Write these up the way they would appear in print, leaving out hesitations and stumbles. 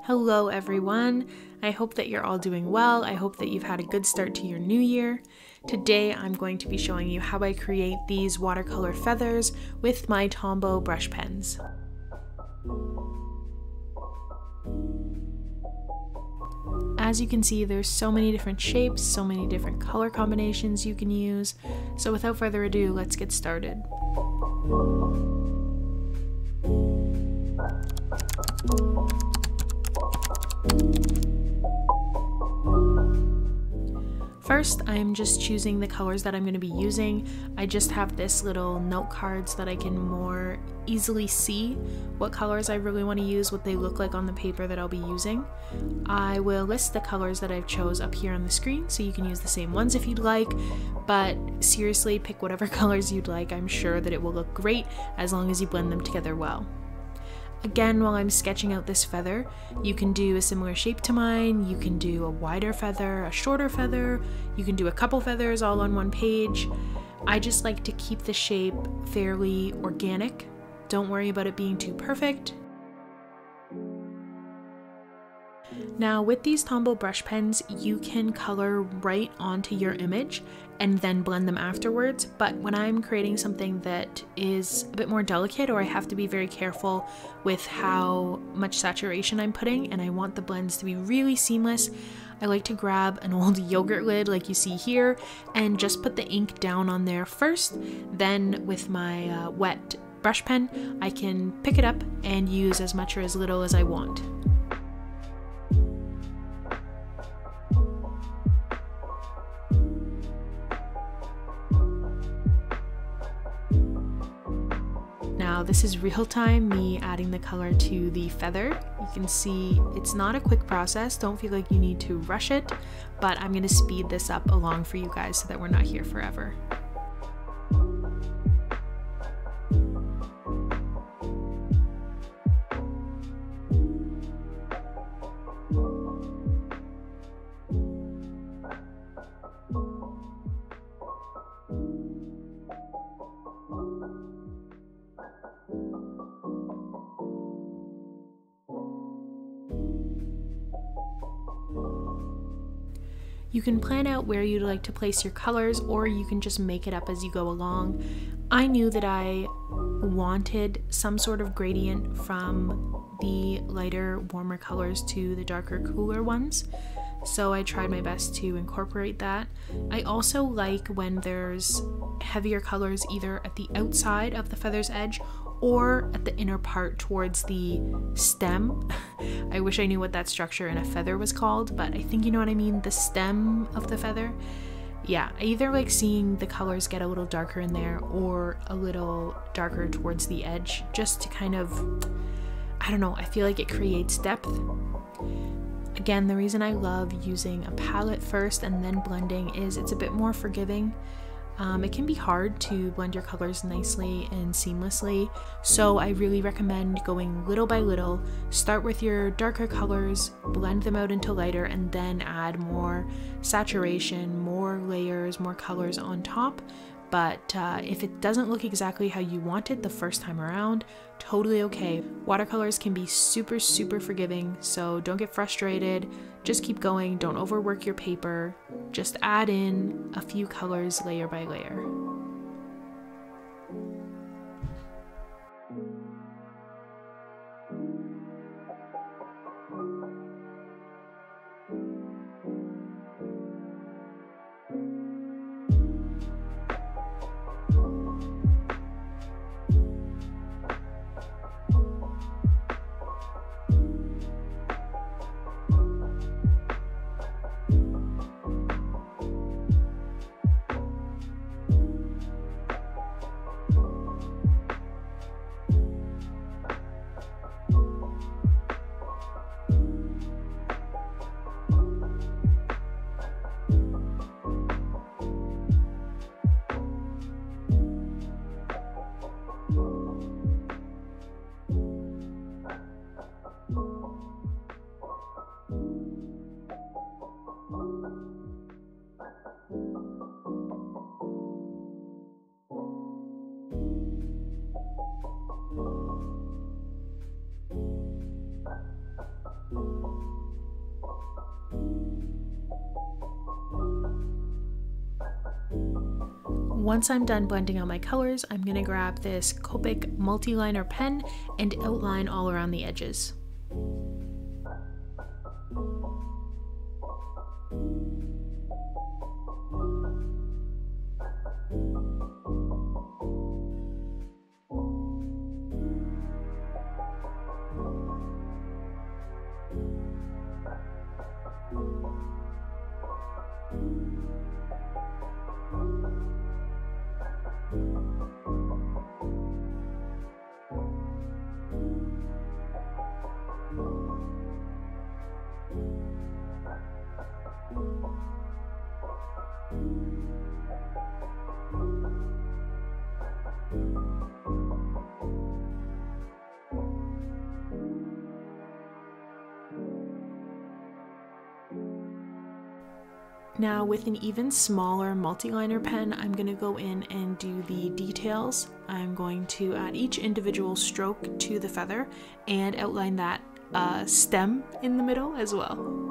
Hello everyone, I hope that you're all doing well. I hope that you've had a good start to your new year. Today I'm going to be showing you how I create these watercolor feathers with my TomBow brush pens. As you can see, there's so many different shapes, so many different color combinations you can use. So without further ado, let's get started. First, I'm just choosing the colors that I'm going to be using. I just have this little note card so that I can more easily see what colors I really want to use, what they look like on the paper that I'll be using. I will list the colors that I've chose up here on the screen so you can use the same ones if you'd like, but seriously, pick whatever colors you'd like. I'm sure that it will look great as long as you blend them together well. Again, while I'm sketching out this feather, you can do a similar shape to mine, you can do a wider feather, a shorter feather, you can do a couple feathers all on one page. I just like to keep the shape fairly organic. Don't worry about it being too perfect. Now with these TomBow brush pens, you can color right onto your image and then blend them afterwards, but when I'm creating something that is a bit more delicate or I have to be very careful with how much saturation I'm putting and I want the blends to be really seamless, I like to grab an old yogurt lid like you see here and just put the ink down on there first. Then with my wet brush pen, I can pick it up and use as much or as little as I want. Now this is real time, me adding the color to the feather. You can see it's not a quick process, don't feel like you need to rush it, but I'm going to speed this up along for you guys so that we're not here forever. You can plan out where you'd like to place your colors, or you can just make it up as you go along. I knew that I wanted some sort of gradient from the lighter, warmer colors to the darker, cooler ones, so I tried my best to incorporate that. I also like when there's heavier colors either at the outside of the feather's edge or at the inner part towards the stem. I wish I knew what that structure in a feather was called, but I think you know what I mean, the stem of the feather. Yeah, I either like seeing the colors get a little darker in there or a little darker towards the edge, just to kind of, I don't know, I feel like it creates depth. Again, the reason I love using a palette first and then blending is it's a bit more forgiving. It can be hard to blend your colors nicely and seamlessly, so I really recommend going little by little. Start with your darker colors, blend them out into lighter, and then add more saturation, more layers, more colors on top. But if it doesn't look exactly how you want it the first time around, totally okay. Watercolors can be super, super forgiving, so don't get frustrated. Just keep going, don't overwork your paper. Just add in a few colors layer by layer. Once I'm done blending out my colors, I'm going to grab this Copic multi-liner pen and outline all around the edges. Now with an even smaller multi-liner pen, I'm going to go in and do the details. I'm going to add each individual stroke to the feather and outline that stem in the middle as well.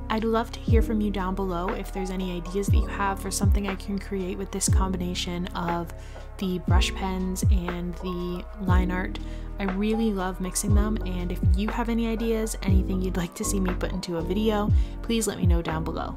I'd love to hear from you down below if there's any ideas that you have for something I can create with this combination of the brush pens and the line art. I really love mixing them, and if you have any ideas, anything you'd like to see me put into a video, please let me know down below.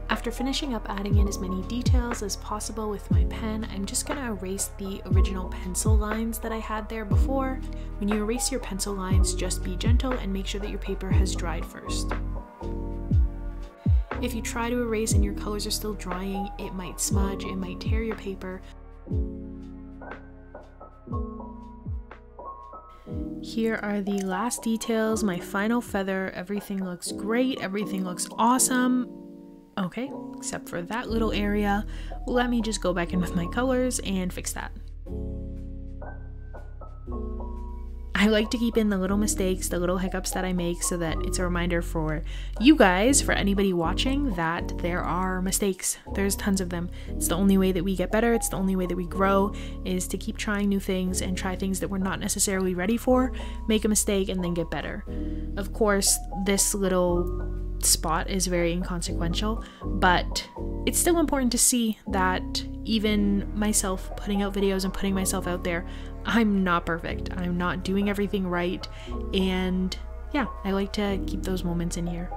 After finishing up adding in as many details as possible with my pen, I'm just going to erase the original pencil lines that I had there before. When you erase your pencil lines, just be gentle and make sure that your paper has dried first. If you try to erase and your colors are still drying, it might smudge, it might tear your paper. Here are the last details, my final feather. Everything looks great, everything looks awesome. Okay, except for that little area. Let me just go back in with my colors and fix that. I like to keep in the little mistakes, the little hiccups that I make, so that it's a reminder for you guys, for anybody watching, that there are mistakes. There's tons of them. It's the only way that we get better. It's the only way that we grow, is to keep trying new things and try things that we're not necessarily ready for, make a mistake, and then get better. Of course, this little spot is very inconsequential, but it's still important to see that even myself putting out videos and putting myself out there, I'm not perfect. I'm not doing everything right, and yeah, I like to keep those moments in here.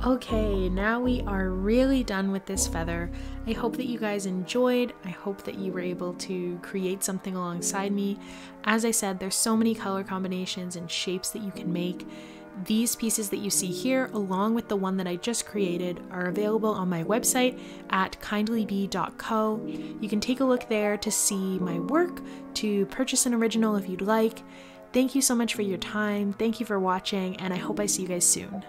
Okay, now we are really done with this feather. I hope that you guys enjoyed. I hope that you were able to create something alongside me. As I said, there's so many color combinations and shapes that you can make. These pieces that you see here, along with the one that I just created, are available on my website at kindlybee.co. You can take a look there to see my work, to purchase an original if you'd like. Thank you so much for your time. Thank you for watching, and I hope I see you guys soon.